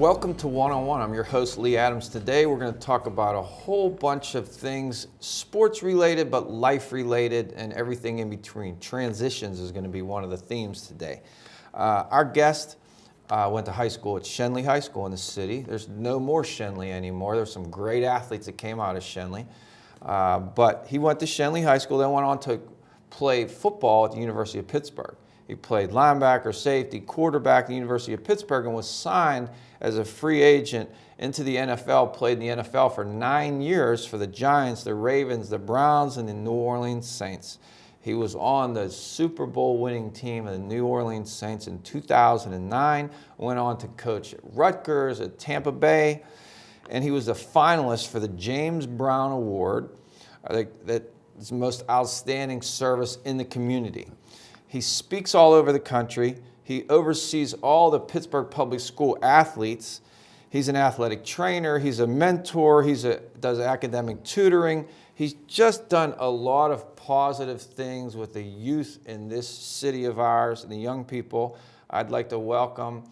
Welcome to One on One. I'm your host, Lee Adams. Today we're going to talk about a whole bunch of things, sports related, but life related, and everything in between. Transitions is going to be one of the themes today. Our guest went to high school at Shenley High School in the city. There's no more Shenley anymore. There's some great athletes that came out of Shenley. But he went to Shenley High School, then went on to play football at the University of Pittsburgh. He played linebacker, safety, quarterback at the University of Pittsburgh, and was signed as a free agent into the NFL, played in the NFL for 9 years for the Giants, the Ravens, the Browns, and the New Orleans Saints. He was on the Super Bowl winning team of the New Orleans Saints in 2009, went on to coach at Rutgers, at Tampa Bay, and he was a finalist for the James Brown Award, that is the most outstanding service in the community. He speaks all over the country. He oversees all the Pittsburgh Public School athletes. He's an athletic trainer. He's a mentor. Does academic tutoring. He's just done a lot of positive things with the youth in this city of ours and the young people. I'd like to welcome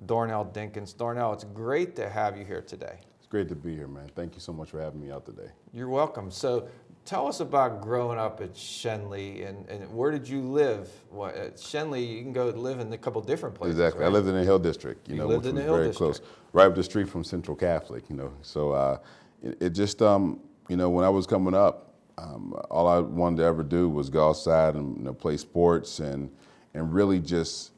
Darnell Dinkins. Darnell, it's great to have you here today. It's great to be here, man. Thank you so much for having me out today. You're welcome. So tell us about growing up at Shenley, and where did you live? At Shenley, you can go live in a couple different places. Exactly. Right? I lived in the Hill District, You lived which in the was Hill very District. close, right up the street from Central Catholic, So it just, when I was coming up, all I wanted to ever do was go outside and play sports and really just,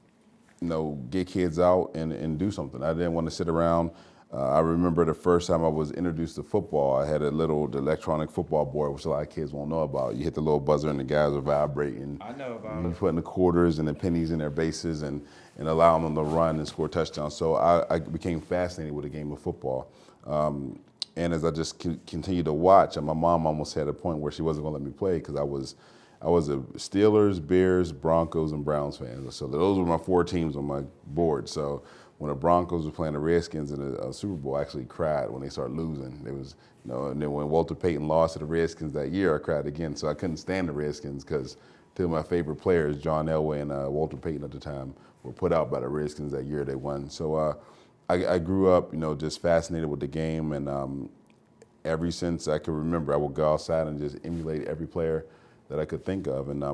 get kids out and do something. I didn't want to sit around. I remember the first time I was introduced to football, I had the electronic football board, which a lot of kids won't know about. You hit the little buzzer and the guys are vibrating. I know about You it. put in the quarters and the pennies in their bases and allow them to run and score touchdowns. So I became fascinated with the game of football. And as I just continued to watch, and my mom almost had a point where she wasn't going to let me play because I was a Steelers, Bears, Broncos, and Browns fan. So those were my 4 teams on my board. So when the Broncos were playing the Redskins in the Super Bowl, I actually cried when they started losing. It was, and then when Walter Payton lost to the Redskins that year, I cried again. So I couldn't stand the Redskins because 2 of my favorite players, John Elway and Walter Payton at the time, were put out by the Redskins that year they won. So I grew up, just fascinated with the game, and ever since I could remember, I would go outside and just emulate every player that I could think of. And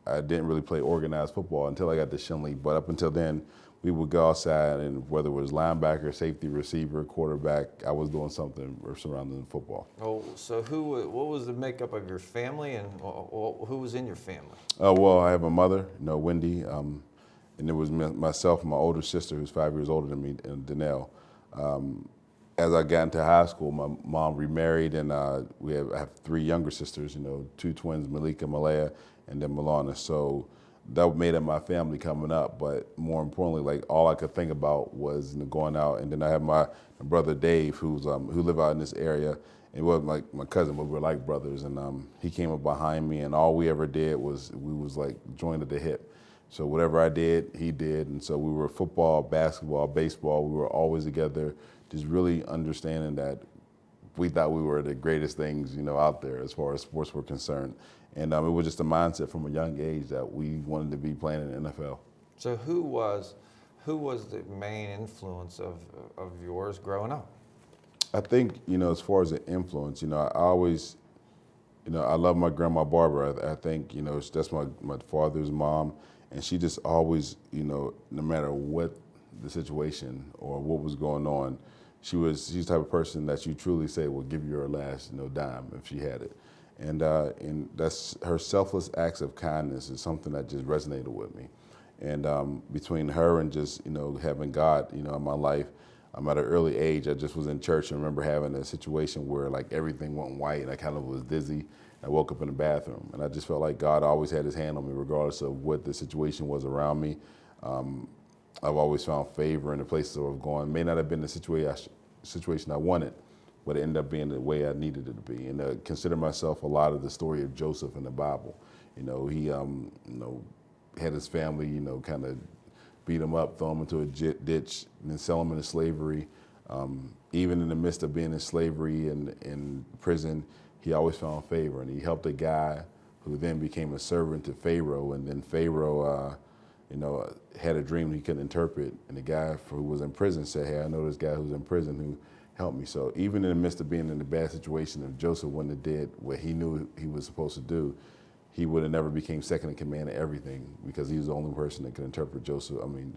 I didn't really play organized football until I got to Shenley, but up until then, we would go outside, and whether it was linebacker, safety, receiver, quarterback, I was doing something surrounding football. Oh, so what was the makeup of your family, and who was in your family? Well, I have a mother, Wendy, and it was myself and my older sister, who's 5 years older than me, and Darnell. As I got into high school, my mom remarried, and I have 3 younger sisters, 2 twins, Malika, Malaya, and then Milana. So that made up my family coming up, but more importantly, all I could think about was going out. And then I have my brother Dave, who live out in this area. It wasn't like my cousin, but we were like brothers. And he came up behind me, and all we ever did was we was like joined at the hip. So whatever I did, he did. And so we were football, basketball, baseball. We were always together, just really understanding that we thought we were the greatest things, out there as far as sports were concerned. And it was just a mindset from a young age that we wanted to be playing in the NFL. So who was the main influence of yours growing up? I think, as far as the influence, I always, I love my grandma Barbara. I think, that's my father's mom. And she just always, no matter what the situation or what was going on, she's the type of person that you truly say will give you her last, dime if she had it. And that's her selfless acts of kindness is something that just resonated with me. And between her and just, having God, in my life, at an early age, I just was in church and remember having a situation where everything went white and I kind of was dizzy. I woke up in the bathroom and I just felt like God always had his hand on me regardless of what the situation was around me. I've always found favor in the places I was going. May not have been the situation I wanted, but it ended up being the way I needed it to be. And I consider myself a lot of the story of Joseph in the Bible. He had his family, kind of beat him up, throw him into a ditch, and then sell him into slavery. Even in the midst of being in slavery and in prison, he always found favor. And he helped a guy who then became a servant to Pharaoh. And then Pharaoh, had a dream he couldn't interpret, and the guy who was in prison said, "Hey, I know this guy who's in prison who helped me." So even in the midst of being in a bad situation, if Joseph wouldn't have did what he knew he was supposed to do, he would have never became second in command of everything, because he was the only person that could interpret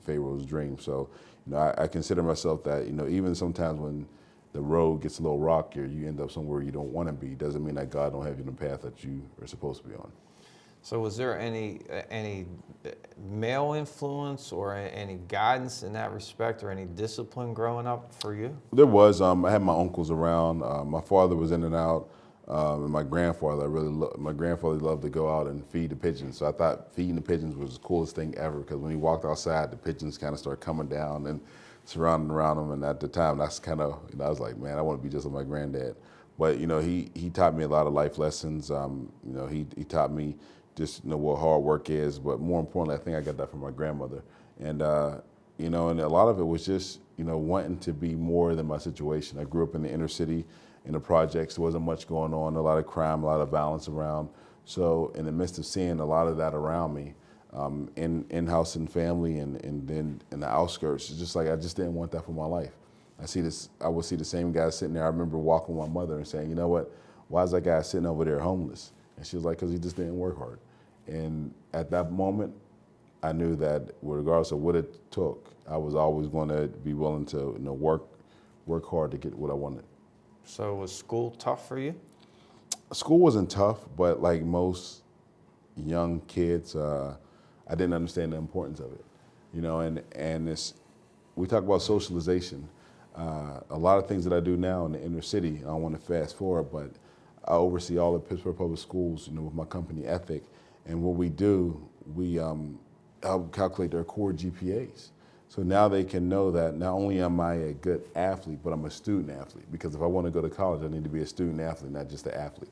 Pharaoh's dream. So, I consider myself that, even sometimes when the road gets a little rockier, you end up somewhere you don't want to be. Doesn't mean that God don't have you on the path that you are supposed to be on. So was there any male influence or any guidance in that respect, or any discipline growing up for you? There was. I had my uncles around. My father was in and out. And my grandfather, my grandfather loved to go out and feed the pigeons. So I thought feeding the pigeons was the coolest thing ever, because when he walked outside, the pigeons kind of started coming down and surrounding around him. And at the time, that's kind of, I was like, man, I want to be just like my granddad. But, he taught me a lot of life lessons. He taught me just, what hard work is. But more importantly, I think I got that from my grandmother. And, and a lot of it was just, wanting to be more than my situation. I grew up in the inner city, in the projects. There wasn't much going on, a lot of crime, a lot of violence around. So in the midst of seeing a lot of that around me, in-house and family, and then in the outskirts, it's just like, I just didn't want that for my life. I would see the same guy sitting there. I remember walking with my mother and saying, you know what, why is that guy sitting over there homeless? And she was like, because he just didn't work hard. And at that moment, I knew that regardless of what it took, I was always going to be willing to work hard to get what I wanted. So was school tough for you? School wasn't tough, but like most young kids, I didn't understand the importance of it. And we talk about socialization. A lot of things that I do now in the inner city, I don't want to fast forward, but I oversee all the Pittsburgh public schools, with my company Ethic. And what we do, we help calculate their core GPAs. So now they can know that not only am I a good athlete, but I'm a student athlete. Because if I want to go to college, I need to be a student athlete, not just an athlete.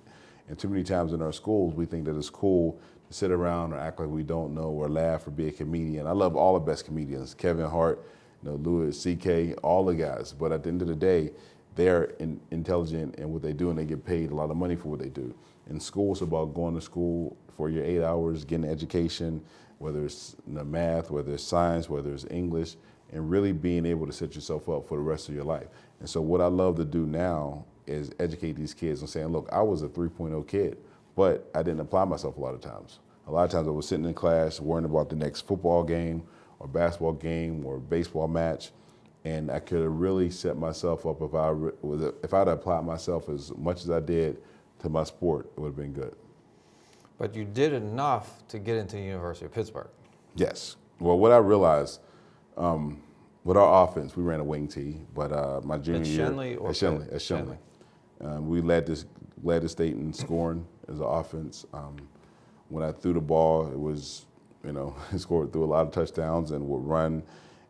And too many times in our schools, we think that it's cool to sit around or act like we don't know, or laugh, or be a comedian. I love all the best comedians: Kevin Hart, Louis C.K., all the guys. But at the end of the day, they're intelligent in what they do, and they get paid a lot of money for what they do. In school, it's about going to school for your 8 hours, getting an education, whether it's math, whether it's science, whether it's English, and really being able to set yourself up for the rest of your life. And so what I love to do now is educate these kids and saying, look, I was a 3.0 kid, but I didn't apply myself a lot of times. A lot of times I was sitting in class worrying about the next football game or basketball game or baseball match, and I could have really set myself up if I'd applied myself as much as I did to my sport, it would have been good. But you did enough to get into the University of Pittsburgh. Yes. Well, what I realized, with our offense, we ran a wing tee, but my junior year At Shenley. We led the state in scoring as an offense. When I threw the ball, it was, threw a lot of touchdowns and would run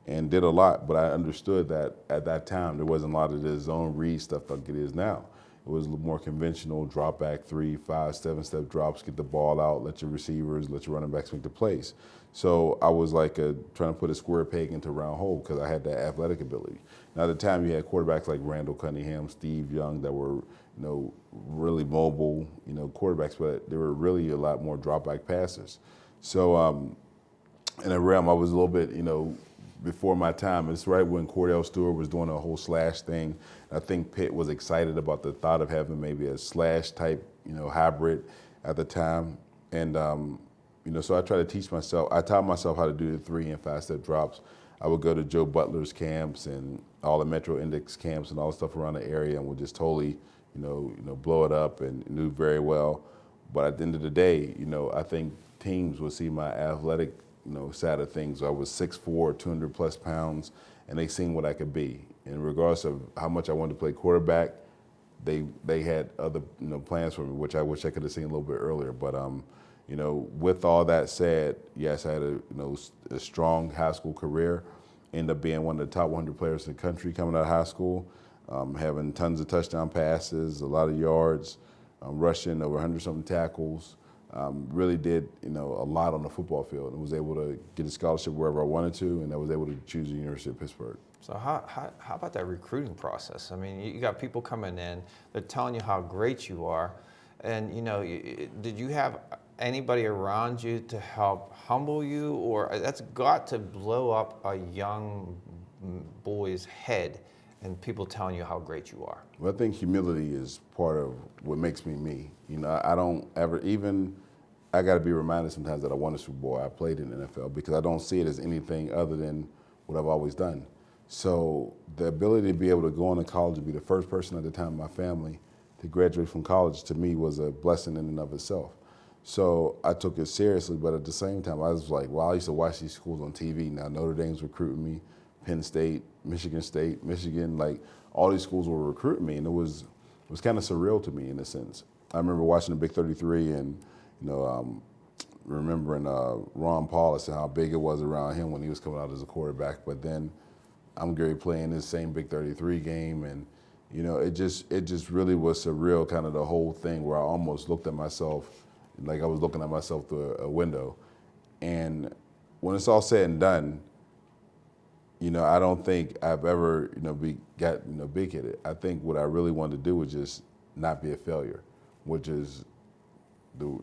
and did a lot. But I understood that at that time there wasn't a lot of the zone read stuff like it is now. It was a little more conventional, drop back 3, 5, 7-step drops, get the ball out, let your receivers, let your running backs make the plays. So I was like trying to put a square peg into a round hole, because I had that athletic ability. Now at the time you had quarterbacks like Randall Cunningham, Steve Young, that were really mobile, quarterbacks, but they were really a lot more drop back passers. So in a realm, I was a little bit, before my time. It's right when Cordell Stewart was doing a whole slash thing. I think Pitt was excited about the thought of having maybe a slash type, hybrid at the time. And, so I try to teach myself. I taught myself how to do the 3 and 5-step drops. I would go to Joe Butler's camps and all the Metro Index camps and all the stuff around the area, and would just totally, blow it up and knew very well. But at the end of the day, I think teams would see my athletic side of things. I was 6'4", 200 plus pounds, and they seen what I could be. In regards of how much I wanted to play quarterback, they had other plans for me, which I wish I could have seen a little bit earlier. But with all that said, yes, I had a strong high school career. Ended up being one of the top 100 players in the country coming out of high school, having tons of touchdown passes, a lot of yards, rushing over 100-something tackles. Really did, a lot on the football field, and was able to get a scholarship wherever I wanted to, and I was able to choose the University of Pittsburgh. So how about that recruiting process? I mean, you got people coming in, they're telling you how great you are, and did you have anybody around you to help humble you, or that's got to blow up a young boy's head and people telling you how great you are? Well, I think humility is part of what makes me me. You know, I don't ever even. I got to be reminded sometimes that I won a Super Bowl. I played in the NFL because I don't see it as anything other than what I've always done. So the ability to be able to go on to college and be the first person at the time in my family to graduate from college, to me, was a blessing in and of itself. So I took it seriously, but at the same time, I was like, well, I used to watch these schools on TV. Now Notre Dame's recruiting me, Penn State, Michigan, like all these schools were recruiting me, and it was kind of surreal to me in a sense. I remember watching the Big 33 and remembering Ron Paul and how big it was around him when he was coming out as a quarterback. But then I'm Gary playing this same Big 33 game, and it just really was surreal, kind of the whole thing, where I almost looked at myself like I was looking at myself through a window. And when it's all said and done, I don't think I've ever got big headed. I think what I really wanted to do was just not be a failure, which is the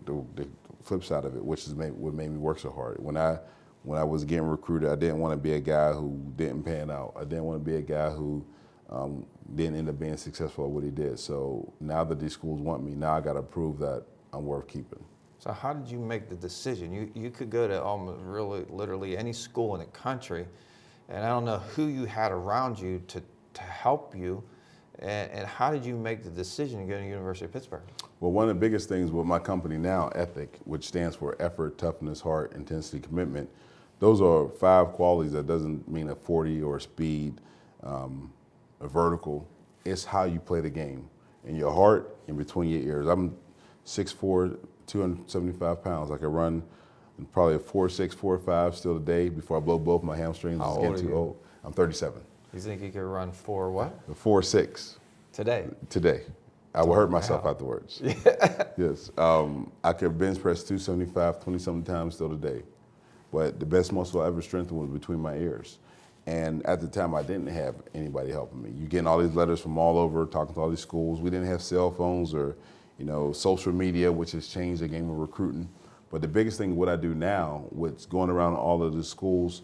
flip side of it, which is what made me work so hard. When I was getting recruited, I didn't want to be a guy who didn't pan out. I didn't want to be a guy who didn't end up being successful at what he did. So now that these schools want me, now I got to prove that I'm worth keeping. So how did you make the decision? You could go to almost really literally any school in the country, and I don't know who you had around you to help you. And how did you make the decision to go to the University of Pittsburgh? Well, one of the biggest things with my company now, Ethic, which stands for effort, toughness, heart, intensity, commitment, those are 5 qualities. That doesn't mean a 40 or a speed, a vertical. It's how you play the game. In your heart, in between your ears. I'm 6'4", 275 pounds. I could run probably a 4.6, 4.5 still today before I blow both my hamstrings. How It's old getting are too you? old. I'm 37. You think you could run 4 what? 4.6. Today. I will hurt myself afterwards. Yeah. Yes. I could bench press 275, 20-something times still today. But the best muscle I ever strengthened was between my ears. And at the time, I didn't have anybody helping me. You're getting all these letters from all over, talking to all these schools. We didn't have cell phones or, social media, which has changed the game of recruiting. But the biggest thing, what I do now, what's going around all of the schools,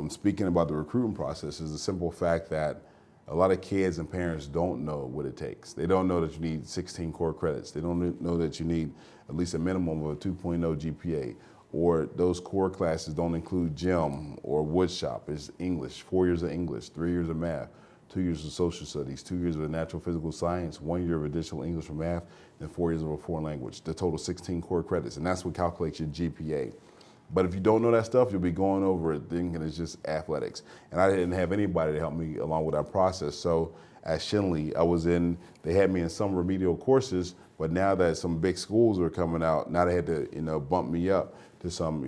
speaking about the recruiting process, is the simple fact that a lot of kids and parents don't know what it takes. They don't know that you need 16 core credits. They don't know that you need at least a minimum of a 2.0 GPA. Or those core classes don't include gym or wood shop. It's English, 4 years of English, 3 years of math, 2 years of social studies, 2 years of natural physical science, 1 year of additional English for math, and 4 years of a foreign language. The total 16 core credits, and that's what calculates your GPA. But if you don't know that stuff, you'll be going over it thinking it's just athletics. And I didn't have anybody to help me along with that process. So at Shinley, they had me in some remedial courses, but now that some big schools are coming out, now they had to, bump me up to some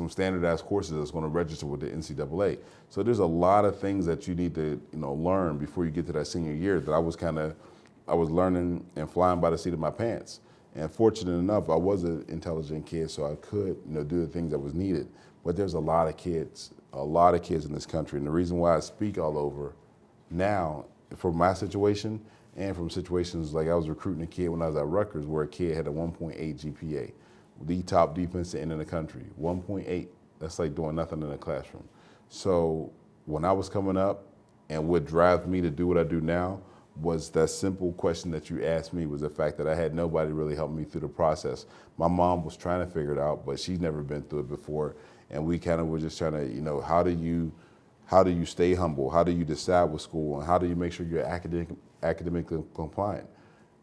standardized courses that's going to register with the NCAA. So there's a lot of things that you need to, learn before you get to that senior year that I was learning and flying by the seat of my pants. And fortunate enough, I was an intelligent kid, so I could, do the things that was needed. But there's a lot of kids in this country. And the reason why I speak all over now, from my situation and from situations like I was recruiting a kid when I was at Rutgers, where a kid had a 1.8 GPA, the top defensive end in the country, 1.8. That's like doing nothing in a classroom. So when I was coming up, and what drives me to do what I do now, was that simple question that you asked me, was the fact that I had nobody really help me through the process. My mom was trying to figure it out, but she's never been through it before. And we kind of were just trying to, how do you stay humble? How do you decide with school? And how do you make sure you're academically compliant?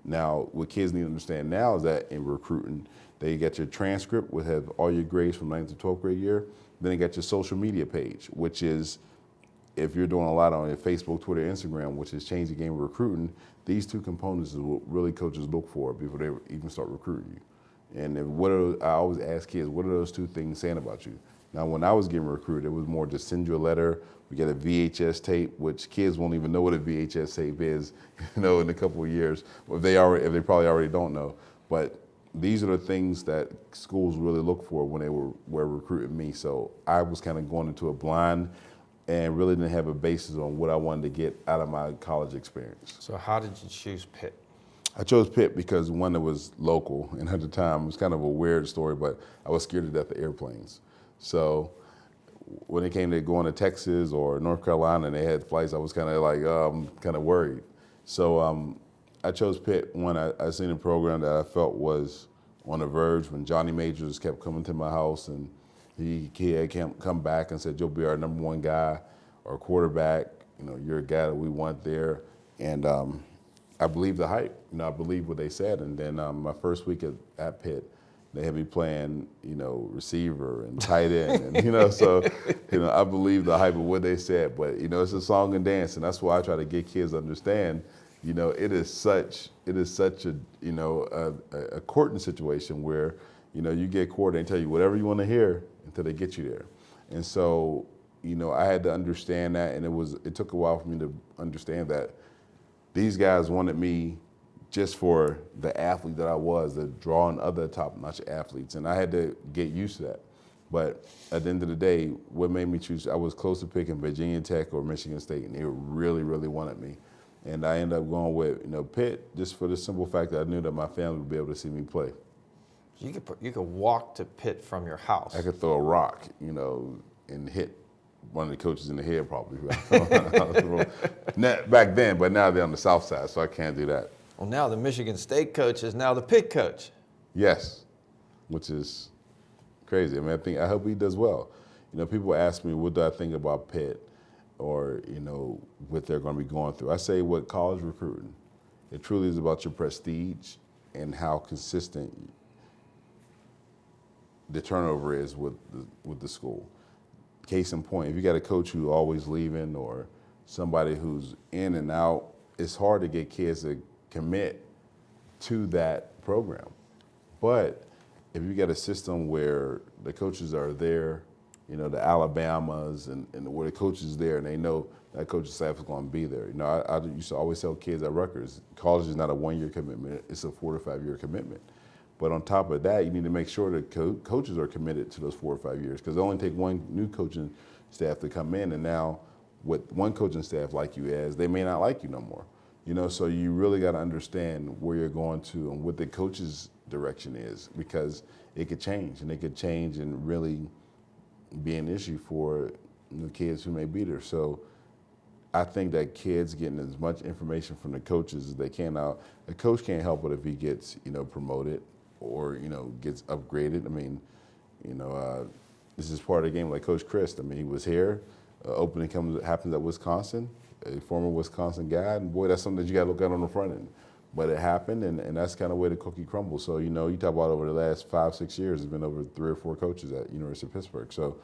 Now, what kids need to understand now is that in recruiting, they get your transcript, which have all your grades from 9th to 12th grade year. Then they got your social media page, which is, if you're doing a lot on your Facebook, Twitter, Instagram, which has changed the game of recruiting, these 2 components is what really coaches look for before they even start recruiting you. And I always ask kids, what are those 2 things saying about you? Now, when I was getting recruited, it was more just send you a letter. We get a VHS tape, which kids won't even know what a VHS tape is, in a couple of years, if they probably already don't know. But these are the things that schools really look for when they were recruiting me. So I was kind of going into a blind and really didn't have a basis on what I wanted to get out of my college experience. So how did you choose Pitt? I chose Pitt because one, it was local, and at the time it was kind of a weird story, but I was scared to death of airplanes. So when it came to going to Texas or North Carolina and they had flights, I was kind of like kind of worried. So I chose Pitt when I seen a program that I felt was on the verge. When Johnny Majors kept coming to my house and he had come back and said, "You'll be our number one guy or quarterback. You know, you're a guy that we want there." And I believed the hype. You know, I believed what they said. And then my first week at Pitt, they had me playing, you know, receiver and tight end, and so I believe the hype of what they said. But it's a song and dance, and that's why I try to get kids to understand. It is such a a courting situation where you get courted and tell you whatever you want to hear until they get you there, and so I had to understand that, and it took a while for me to understand that these guys wanted me just for the athlete that I was, to draw in other top-notch athletes. And I had to get used to that. But at the end of the day, what made me choose, I was close to picking Virginia Tech or Michigan State, and they really, really wanted me. And I ended up going with Pitt, just for the simple fact that I knew that my family would be able to see me play. You could walk to Pitt from your house. I could throw a rock, and hit one of the coaches in the head probably. Back then, but now they're on the south side, so I can't do that. Well, now the Michigan State coach is now the Pitt coach. Yes, which is crazy. I mean, I hope he does well. People ask me, what do I think about Pitt, or what they're going to be going through. I say, with college recruiting, it truly is about your prestige and how consistent the turnover is with the school. Case in point, if you got a coach who's always leaving or somebody who's in and out, it's hard to get kids to commit to that program. But if you get a system where the coaches are there, the Alabamas and where the coach is there and they know that coaching staff is going to be there. I used to always tell kids at Rutgers, college is not a 1-year commitment, it's a 4 to 5 year commitment. But on top of that, you need to make sure that coaches are committed to those 4 or 5 years, because it only take one new coaching staff to come in, and now with one coaching staff like you as, they may not like you no more. So you really got to understand where you're going to and what the coach's direction is, because it could change, and it could change and really be an issue for the kids who may be there. So I think that kids getting as much information from the coaches as they can. Now, a coach can't help it if he gets, promoted or, gets upgraded. I mean, this is part of the game, like Coach Chris. I mean, he was here. Opening happens at Wisconsin, a former Wisconsin guy, and boy, that's something that you got to look at on the front end. But it happened, and that's kind of where the cookie crumbles. So, you talk about over the last 5-6 years, there's been over 3 or 4 coaches at University of Pittsburgh. So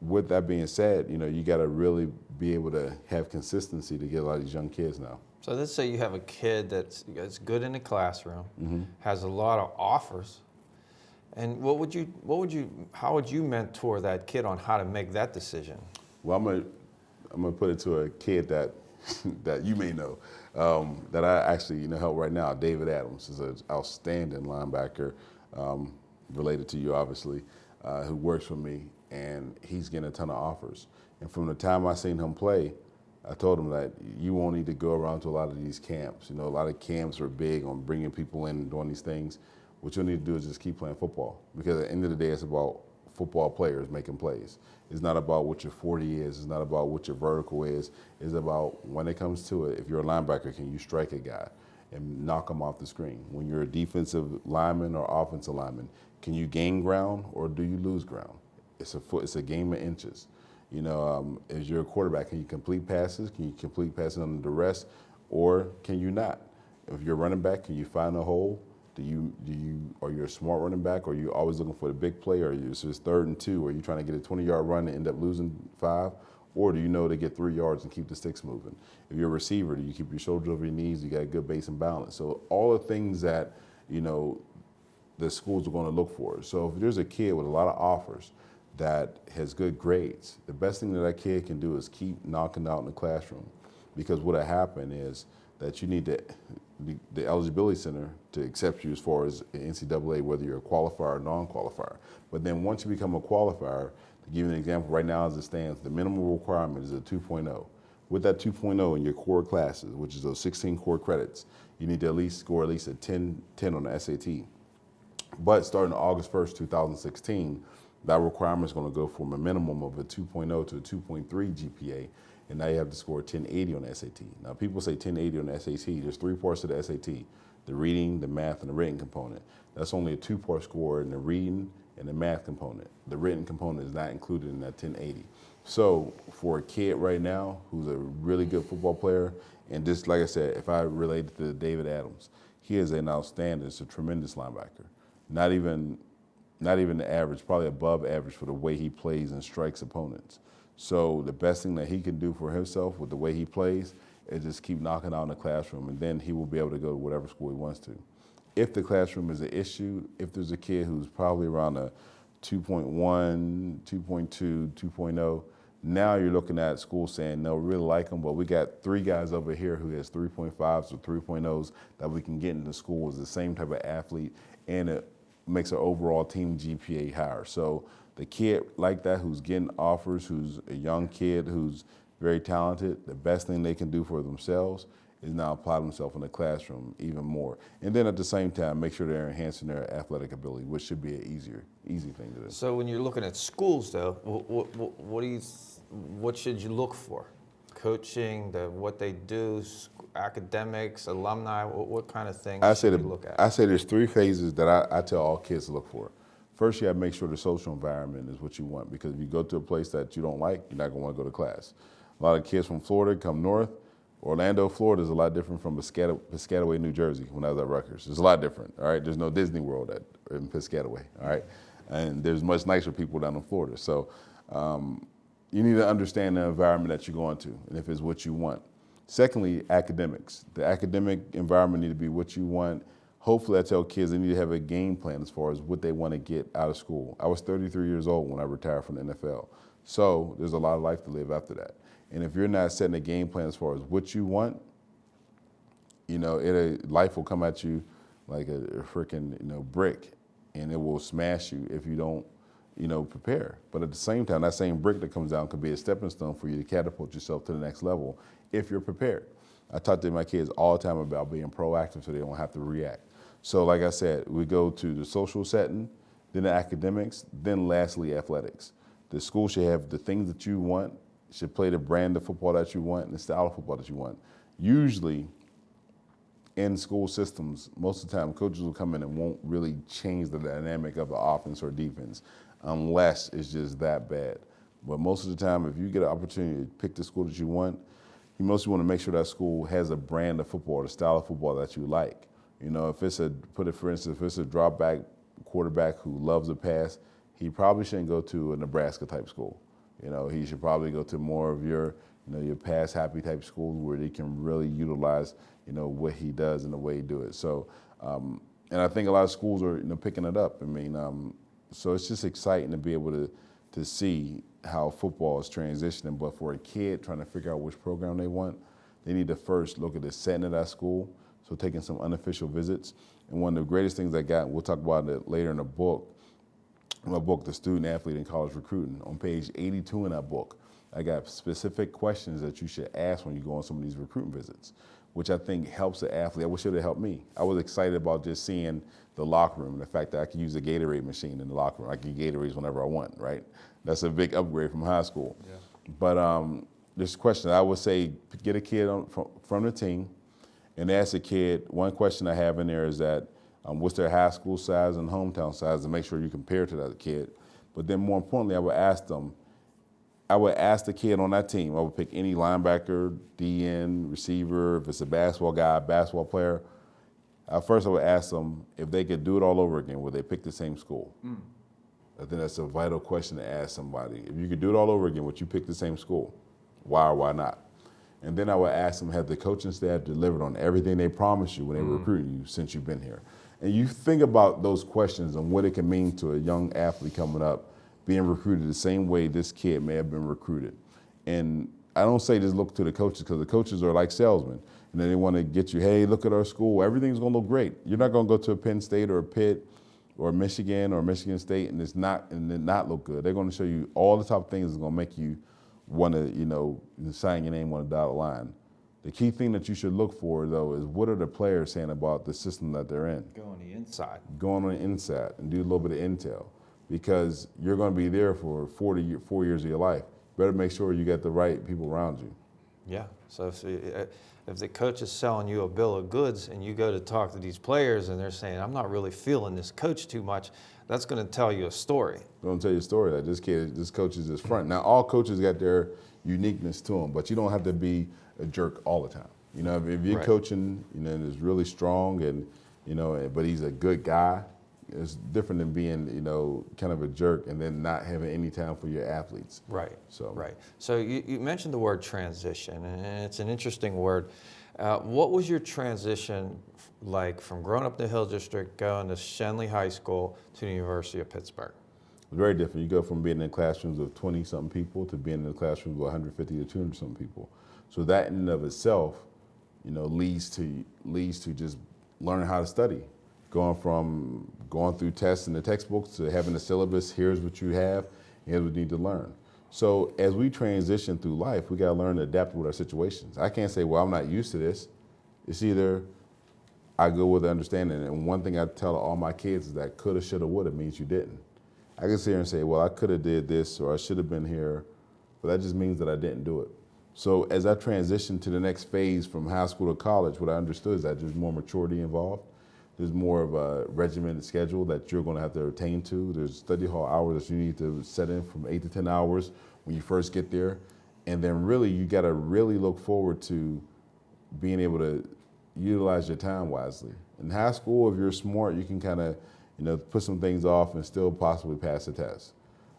with that being said, you got to really be able to have consistency to get a lot of these young kids now. So let's say you have a kid that's good in the classroom, Mm-hmm. has a lot of offers, and how would you mentor that kid on how to make that decision? Well, I'm gonna put it to a kid that that you may know, that I actually help right now. David Adams is an outstanding linebacker, related to you obviously, who works for me, and he's getting a ton of offers. And from the time I seen him play, I told him that you won't need to go around to a lot of these camps. A lot of camps are big on bringing people in and doing these things. What you'll need to do is just keep playing football, because at the end of the day, it's about football players making plays. It's not about what your 40 is. It's not about what your vertical is. It's about, when it comes to it, if you're a linebacker, can you strike a guy and knock him off the screen? When you're a defensive lineman or offensive lineman, can you gain ground or do you lose ground? It's a game of inches. As you're a quarterback, can you complete passes? Can you complete passes under duress, or can you not? If you're a running back, can you find a hole? Are you a smart running back, or are you always looking for the big play, or it's just 3rd and 2, or are you trying to get a 20-yard run and end up losing 5? Or do you know to get 3 yards and keep the sticks moving? If you're a receiver, do you keep your shoulders over your knees? You got a good base and balance. So all the things that, the schools are going to look for. So if there's a kid with a lot of offers that has good grades, the best thing that kid can do is keep knocking out in the classroom. Because what'll happen is that you need the eligibility center to accept you as far as NCAA, whether you're a qualifier or non-qualifier. But then once you become a qualifier, to give you an example, right now as it stands, the minimum requirement is a 2.0, with that 2.0 in your core classes, which is those 16 core credits, you need to at least score at least a 10 on the SAT. But starting August 1st, 2016, that requirement is going to go from a minimum of a 2.0 to a 2.3 GPA, and now you have to score 1080 on the SAT. Now, people say 1080 on the SAT. There's three parts to the SAT: the reading, the math, and the written component. That's only a two-part score in the reading and the math component. The written component is not included in that 1080. So for a kid right now who's a really good football player, and just like I said, if I relate it to David Adams, he is an outstanding, it's a tremendous linebacker. Not even the average, probably above average for the way he plays and strikes opponents. So the best thing that he can do for himself with the way he plays is just keep knocking out in the classroom, and then he will be able to go to whatever school he wants to. If the classroom is an issue, if there's a kid who's probably around a 2.1, 2.2, 2.0, now you're looking at school saying, no, we really like him, but we got three guys over here who has 3.5s or 3.0s that we can get into school as the same type of athlete, and it makes our overall team GPA higher. So the kid like that who's getting offers, who's a young kid who's very talented, the best thing they can do for themselves is now apply themselves in the classroom even more. And then at the same time, make sure they're enhancing their athletic ability, which should be an easy thing to do. So when you're looking at schools, though, what should you look for? Coaching, what they do, academics, alumni, what kind of things should you look at? I say there's three phases that I tell all kids to look for. First, you have to make sure the social environment is what you want, because if you go to a place that you don't like, you're not going to want to go to class. A lot of kids from Florida come north. Orlando, Florida is a lot different from Piscataway, New Jersey, when I was at Rutgers. It's a lot different, all right? There's no Disney World in Piscataway, all right? And there's much nicer people down in Florida. So you need to understand the environment that you're going to and if it's what you want. Secondly, academics. The academic environment need to be what you want. Hopefully, I tell kids they need to have a game plan as far as what they want to get out of school. I was 33 years old when I retired from the NFL. So there's a lot of life to live after that. And if you're not setting a game plan as far as what you want, life will come at you like a freaking brick, and it will smash you if you don't prepare. But at the same time, that same brick that comes down could be a stepping stone for you to catapult yourself to the next level if you're prepared. I talk to my kids all the time about being proactive so they don't have to react. So like I said, we go to the social setting, then the academics, then lastly athletics. The school should have the things that you want, should play the brand of football that you want and the style of football that you want. Usually in school systems, most of the time coaches will come in and won't really change the dynamic of the offense or defense unless it's just that bad. But most of the time, if you get an opportunity to pick the school that you want, you mostly want to make sure that school has a brand of football, the style of football that you like. If it's if it's a drop back quarterback who loves a pass, he probably shouldn't go to a Nebraska type school. He should probably go to more of your pass happy type schools where they can really utilize, what he does and the way he do it. So, and I think a lot of schools are, picking it up. So it's just exciting to be able to see how football is transitioning. But for a kid trying to figure out which program they want, they need to first look at the setting of that school. So taking some unofficial visits. And one of the greatest things I got, we'll talk about it later in the book, my book, The Student Athlete in College Recruiting, on page 82 in that book, I got specific questions that you should ask when you go on some of these recruiting visits, which I think helps the athlete. I wish it would have helped me. I was excited about just seeing the locker room and the fact that I could use a Gatorade machine in the locker room. I can get Gatorades whenever I want, right? That's a big upgrade from high school. Yeah. But this question, I would say, get a kid from the team and ask a kid, one question I have in there is that, what's their high school size and hometown size, to make sure you compare to that kid. But then more importantly, I would ask the kid on that team, I would pick any linebacker, DN, receiver, if it's a basketball guy, basketball player. First I would ask them if they could do it all over again, would they pick the same school? I think that's a vital question to ask somebody. If you could do it all over again, would you pick the same school? Why or why not? And then I would ask them, have the coaching staff delivered on everything they promised you when they were recruiting you since you've been here? And you think about those questions and what it can mean to a young athlete coming up, being recruited the same way this kid may have been recruited. And I don't say just look to the coaches, because the coaches are like salesmen. And then they want to get you, hey, look at our school. Everything's going to look great. You're not going to go to a Penn State or a Pitt or Michigan or Michigan State and it not look good. They're going to show you all the top things that's going to make you want to, sign your name on a dotted line. The key thing that you should look for, though, is what are the players saying about the system that they're in? Go on the inside. Go on the inside and do a little bit of intel, because you're going to be there for 4 years of your life. Better make sure you get the right people around you. Yeah. So if the coach is selling you a bill of goods and you go to talk to these players and they're saying, I'm not really feeling this coach too much, that's going to tell you a story. Don't tell you a story that this coach is just front. Now, all coaches got their uniqueness to them, but you don't have to be a jerk all the time. If you're Right. coaching, and is really strong and, but he's a good guy, it's different than being, kind of a jerk and then not having any time for your athletes. Right. So Right. So you mentioned the word transition, and it's an interesting word. What was your transition like from growing up in the Hill District, going to Shenley High School to the University of Pittsburgh? It's very different. You go from being in classrooms of 20-something people to being in the classrooms of 150 to 200-something people. So that in and of itself, leads to just learning how to study. Going through tests in the textbooks to having a syllabus, here's what you have, here's what you need to learn. So as we transition through life, we got to learn to adapt with our situations. I can't say, well, I'm not used to this. It's either I go with the understanding. And one thing I tell all my kids is that coulda, shoulda, woulda means you didn't. I can sit here and say, well, I could have did this or I should have been here, but that just means that I didn't do it. So as I transitioned to the next phase from high school to college, what I understood is that there's more maturity involved. There's more of a regimented schedule that you're going to have to attain to. There's study hall hours that you need to set in from 8 to 10 hours when you first get there. And then really, you got to really look forward to being able to utilize your time wisely. In high school, if you're smart, you can kind of, put some things off and still possibly pass the test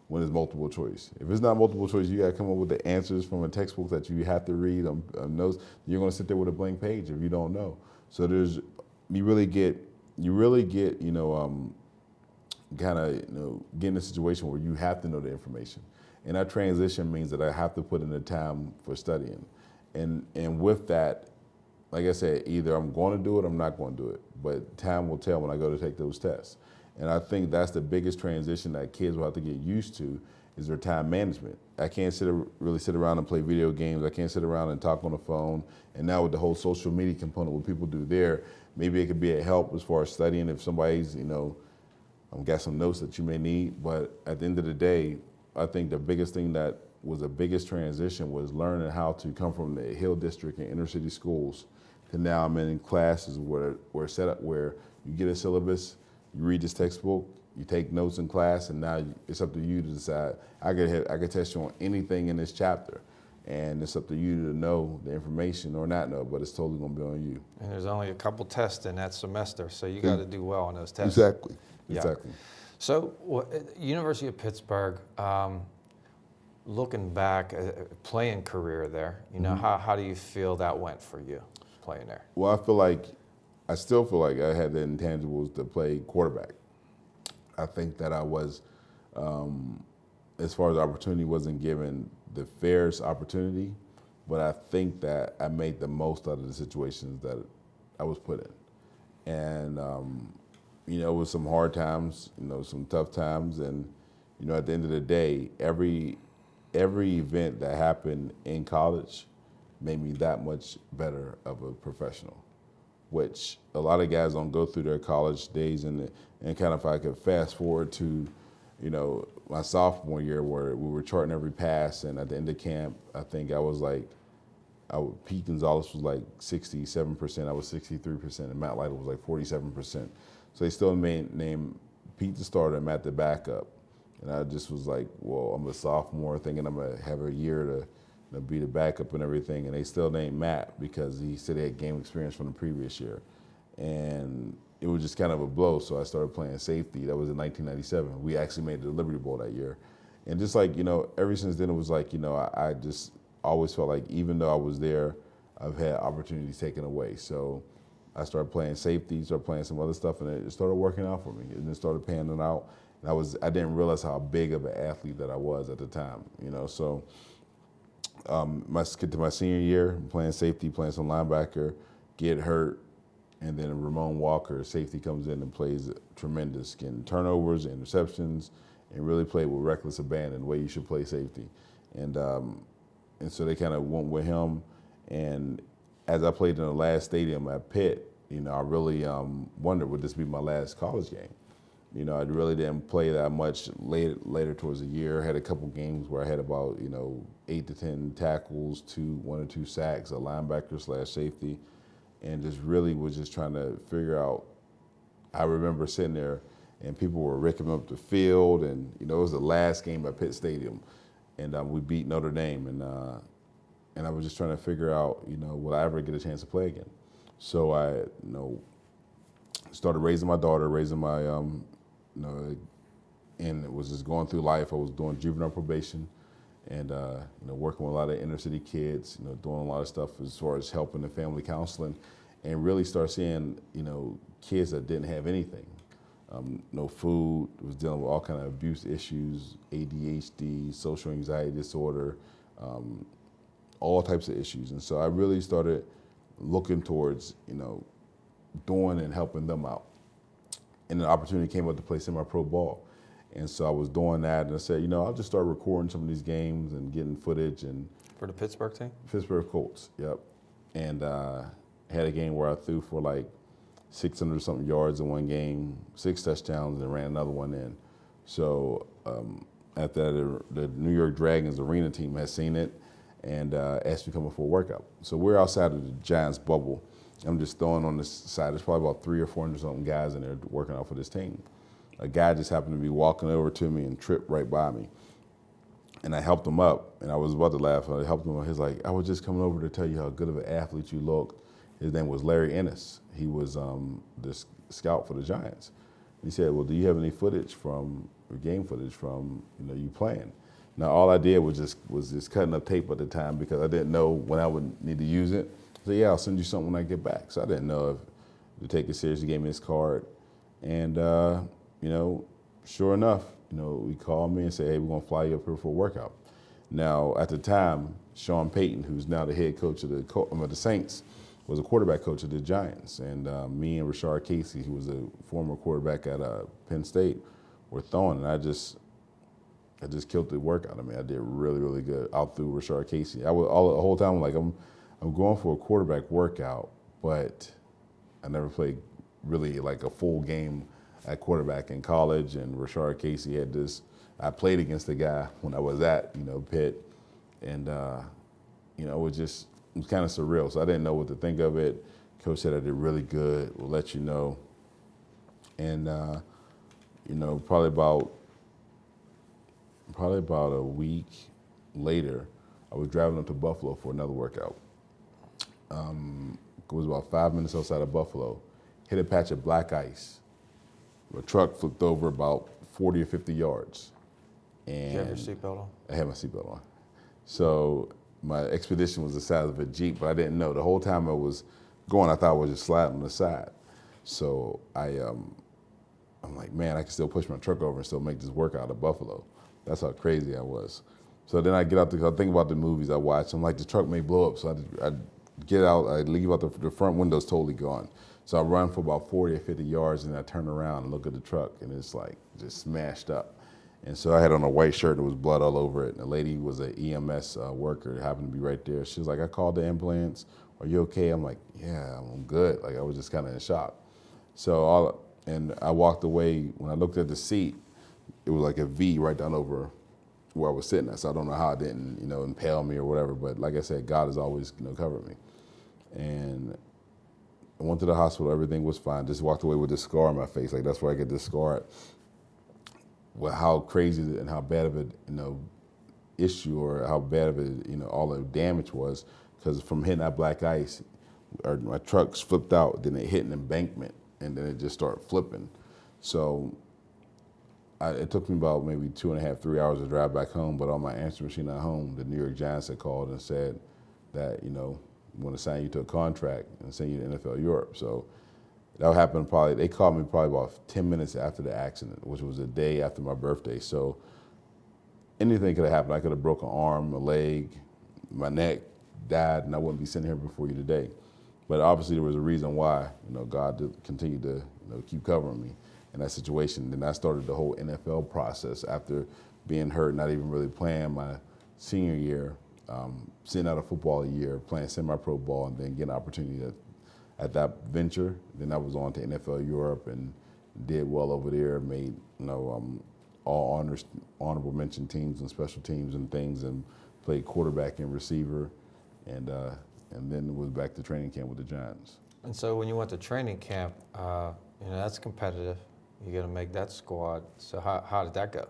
when it's multiple choice. If it's not multiple choice, you got to come up with the answers from a textbook that you have to read on notes. You're going to sit there with a blank page if you don't know. So you really get, get in a situation where you have to know the information. And that transition means that I have to put in the time for studying. And with that, like I said, either I'm going to do it or I'm not going to do it. But time will tell when I go to take those tests. And I think that's the biggest transition that kids will have to get used to is their time management. I can't really sit around and play video games. I can't sit around and talk on the phone. And now with the whole social media component, what people do there, maybe it could be a help as far as studying if somebody's, got some notes that you may need. But at the end of the day, I think the biggest thing that was the biggest transition was learning how to come from the Hill District and inner city schools to now I'm in classes where set up where you get a syllabus, you read this textbook, you take notes in class, and now it's up to you to decide. I could test you on anything in this chapter, and it's up to you to know the information or not know, but it's totally going to be on you. And there's only a couple tests in that semester, so you got to do well on those tests. Exactly. Yeah. Exactly. So, University of Pittsburgh, looking back, playing career there, how do you feel that went for you playing there? Well, I still feel like I had the intangibles to play quarterback. I think that I was, as far as opportunity, wasn't given the fairest opportunity, but I think that I made the most out of the situations that I was put in. And, it was some hard times, some tough times. And, at the end of the day, every event that happened in college made me that much better of a professional, which a lot of guys don't go through their college days. And kind of, if I could fast forward to, my sophomore year where we were charting every pass, and at the end of camp, I think I was like, Pete Gonzalez was like 67%, I was 63%, and Matt Lytle was like 47%. So they still named Pete the starter and Matt the backup. And I just was like, well, I'm a sophomore thinking I'm going to have a year to be the backup and everything. And they still named Matt because he said he had game experience from the previous year. And it was just kind of a blow. So I started playing safety. That was in 1997. We actually made the Liberty Bowl that year. And just like, ever since then, it was like, I just always felt like even though I was there, I've had opportunities taken away. So I started playing safety, started playing some other stuff, and it started working out for me. And it started panning out. And I didn't realize how big of an athlete that I was at the time, So my senior year, playing safety, playing some linebacker, get hurt, and then Ramon Walker, safety, comes in and plays tremendous, getting turnovers, interceptions, and really played with reckless abandon, the way you should play safety. And and so they kind of went with him. And as I played in the last stadium at Pitt, I really wondered, would this be my last college game? I really didn't play that much later towards the year. I had a couple games where I had about 8 to 10 tackles, 1 or 2 sacks, a linebacker / safety, and just really was just trying to figure out. I remember sitting there and people were ripping up the field, and it was the last game at Pitt Stadium, and we beat Notre Dame, and I was just trying to figure out, will I ever get a chance to play again? So I, started raising my daughter, raising my, and it was just going through life. I was doing juvenile probation, and working with a lot of inner city kids, doing a lot of stuff as far as helping and family counseling, and really start seeing, kids that didn't have anything. No food, was dealing with all kind of abuse issues, ADHD, social anxiety disorder, all types of issues. And so I really started looking towards, doing and helping them out. And an opportunity came up to play semi-pro ball. And so I was doing that, and I said, I'll just start recording some of these games and getting footage. And For the Pittsburgh team? Pittsburgh Colts, yep. And had a game where I threw for like 600-something yards in one game, 6 touchdowns, and ran another one in. So after that, the New York Dragons arena team had seen it and asked me to come in for a workout. So we're outside of the Giants bubble. I'm just throwing on this side. There's probably about 300 or 400-something guys in there working out for this team. A guy just happened to be walking over to me and tripped right by me. And I helped him up, and I was about to laugh. I helped him. He's like, I was just coming over to tell you how good of an athlete you look. His name was Larry Ennis. He was the scout for the Giants. He said, well, do you have any footage or game footage from you playing? Now, all I did was just cutting up tape at the time because I didn't know when I would need to use it. So yeah, I'll send you something when I get back. So I didn't know if to take it seriously. He gave me his card, and sure enough, he called me and said, hey, we're gonna fly you up here for a workout. Now, at the time, Sean Payton, who's now the head coach of the Saints, was a quarterback coach of the Giants, and me and Rashard Casey, who was a former quarterback at Penn State, were throwing, and I just killed the workout. I mean, I did really, really good. Out through Rashard Casey. I was the whole time like I'm going for a quarterback workout, but I never played really like a full game at quarterback in college. And Rashard Casey had this. I played against the guy when I was at Pitt, and it was kind of surreal. So I didn't know what to think of it. Coach said I did really good. We'll let you know. And probably about a week later, I was driving up to Buffalo for another workout. It was about 5 minutes outside of Buffalo. Hit a patch of black ice. My truck flipped over about 40 or 50 yards. And Did you have your seatbelt on? I had my seatbelt on. So my expedition was the size of a Jeep, but I didn't know. The whole time I was going, I thought I was just sliding on the side. So I'm like, man, I can still push my truck over and still make this workout at Buffalo. That's how crazy I was. So then I get out I think about the movies I watch. I'm like, the truck may blow up. So I get out, I leave out the front window's totally gone. So I run for about 40 or 50 yards, and I turn around and look at the truck, and it's like just smashed up. And so I had on a white shirt, and there was blood all over it. And the lady was an EMS worker, that happened to be right there. She was like, I called the ambulance. Are you okay? I'm like, yeah, I'm good. Like, I was just kind of in shock. So I walked away. When I looked at the seat, it was like a V right down over where I was sitting at. So I don't know how it didn't, impale me or whatever. But like I said, God has always, covered me. And I went to the hospital. Everything was fine. Just walked away with this scar on my face. Like, that's where I get this scar at. Well, how crazy and how bad of a, issue, or how bad of it, all the damage was. Because from hitting that black ice, my truck flipped out. Then it hit an embankment, and then it just started flipping. So it took me about maybe 2.5, 3 hours to drive back home. But on my answer machine at home, the New York Giants had called and said that, we want to sign you to a contract and send you to NFL Europe. So that happened they called me probably about 10 minutes after the accident, which was a day after my birthday. So anything could have happened. I could have broken an arm, a leg, my neck, died, and I wouldn't be sitting here before you today. But obviously there was a reason why, God did continue to, keep covering me in that situation. Then I started the whole NFL process after being hurt, not even really playing my senior year. sitting out of football a year, playing semi-pro ball, and then getting an opportunity at that venture. Then I was on to NFL Europe and did well over there, made all honorable mention teams and special teams and things, and played quarterback and receiver, and then was back to training camp with the Giants. And so when you went to training camp, that's competitive. You got to make that squad. So how did that go?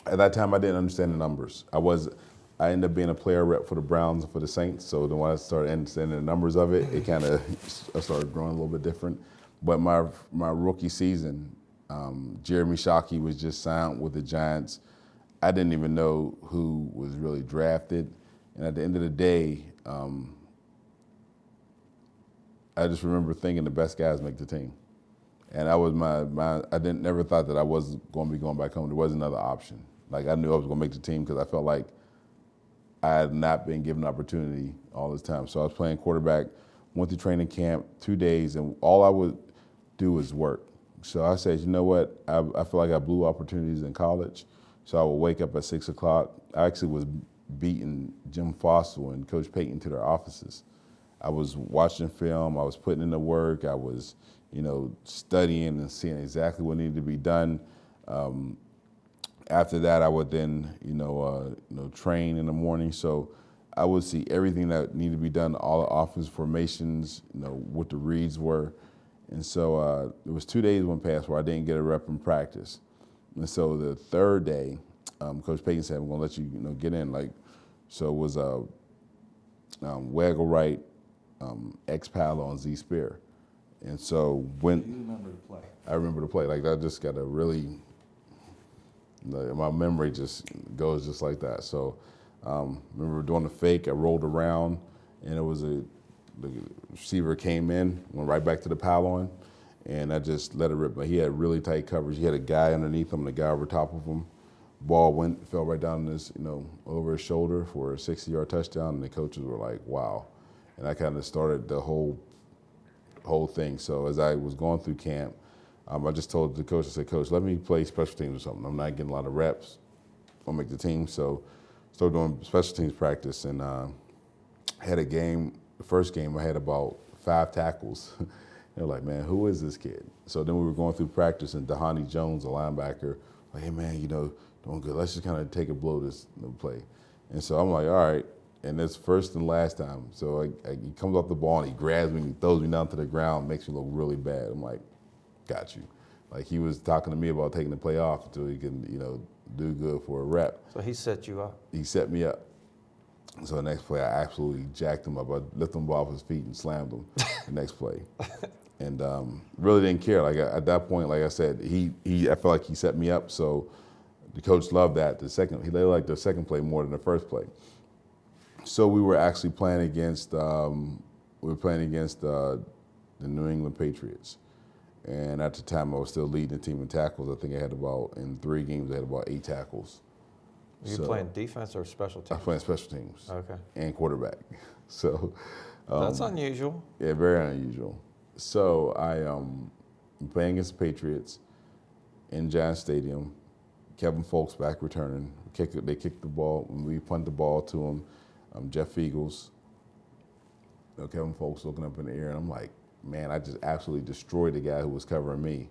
At that time, I didn't understand the numbers. I ended up being a player rep for the Browns and for the Saints. So then when I started understanding the numbers of it, I started growing a little bit different. But my rookie season, Jeremy Shockey was just signed with the Giants. I didn't even know who was really drafted. And at the end of the day, I just remember thinking the best guys make the team. And that was I never thought that I was going to be going back home. There was another option. Like, I knew I was going to make the team because I felt like I had not been given an opportunity all this time. So I was playing quarterback, went to training camp 2 days, and all I would do was work. So I said, you know what? I feel like I blew opportunities in college. So I would wake up at 6 o'clock. I actually was beating Jim Fossil and Coach Payton to their offices. I was watching film. I was putting in the work. I was, studying and seeing exactly what needed to be done. After that, I would then, train in the morning. So I would see everything that needed to be done, all the offense formations, what the reads were. And so it was 2 days went past where I didn't get a rep in practice. And so the third day, Coach Payton said, "I'm going to let you, get in." So it was Waggle Right, X Palo, and Z Spear. And so when you remember the play? I remember the play. Like, that just got a really, my memory just goes just like that. So remember doing the fake. I rolled around, and it was the receiver came in, went right back to the pylon, and I just let it rip. But he had really tight coverage. He had a guy underneath him and a guy over top of him. Ball fell right down his, over his shoulder for a 60-yard touchdown, and the coaches were like, "Wow!" And I kind of started the whole thing. So as I was going through camp, I just told the coach, I said, "Coach, let me play special teams or something. I'm not getting a lot of reps. I'll make the team." So started doing special teams practice, and had a game. The first game, I had about 5 tackles. They're like, "Man, who is this kid?" So then we were going through practice, and Dahani Jones, a linebacker, like, "Hey, man, doing good. Let's just kind of take a blow this play." And so I'm like, "All right." And it's first and last time. So he comes off the ball, and he grabs me, and he throws me down to the ground, makes me look really bad. I'm like, "Got you." Like, he was talking to me about taking the play off until he can, do good for a rep. So he set you up. He set me up. So the next play, I absolutely jacked him up. I lifted him off his feet and slammed him the next play. And really didn't care. Like, at that point, like I said, I felt like he set me up. So the coach loved that. He liked the second play more than the first play. So we were actually playing against the New England Patriots. And at the time, I was still leading the team in tackles. I think in 3 games, I had about 8 tackles. Were you playing defense or special teams? I was playing special teams. Okay. And quarterback. So that's unusual. Yeah, very unusual. So I'm playing against the Patriots in Giants Stadium. Kevin Folksback returning. They kicked the ball. We punt the ball to him. Jeff Eagles. Kevin Folks looking up in the air, and I'm like, man, I just absolutely destroyed the guy who was covering me.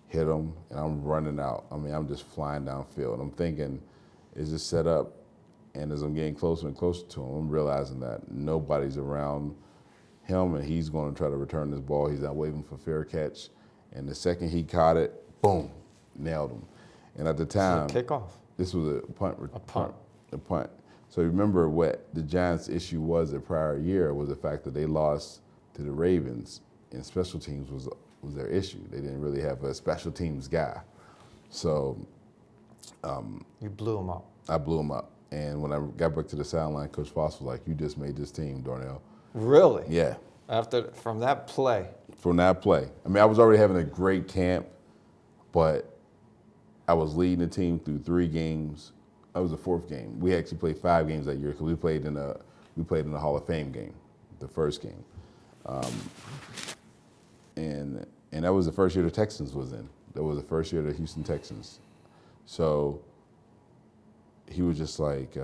Hit him, and I'm running out. I mean, I'm just flying downfield. I'm thinking, is this set up? And as I'm getting closer and closer to him, I'm realizing that nobody's around him, and he's going to try to return this ball. He's not waiting for fair catch. And the second he caught it, boom, nailed him. And at the time, this is a kickoff. This was a punt. A punt. So remember what the Giants' issue was the prior year was the fact that they lost to the Ravens, and special teams was their issue. They didn't really have a special teams guy. So you blew him up. I blew him up. And when I got back to the sideline, Coach Foss was like, "You just made this team, Darnell." Really? Yeah. From that play? From that play. I mean, I was already having a great camp, but I was leading the team through 3 games. That was the 4th game. We actually played 5 games that year because we played in the Hall of Fame game, the first game, and that was the first year the Texans was in. That was the first year of the Houston Texans. So he was just like,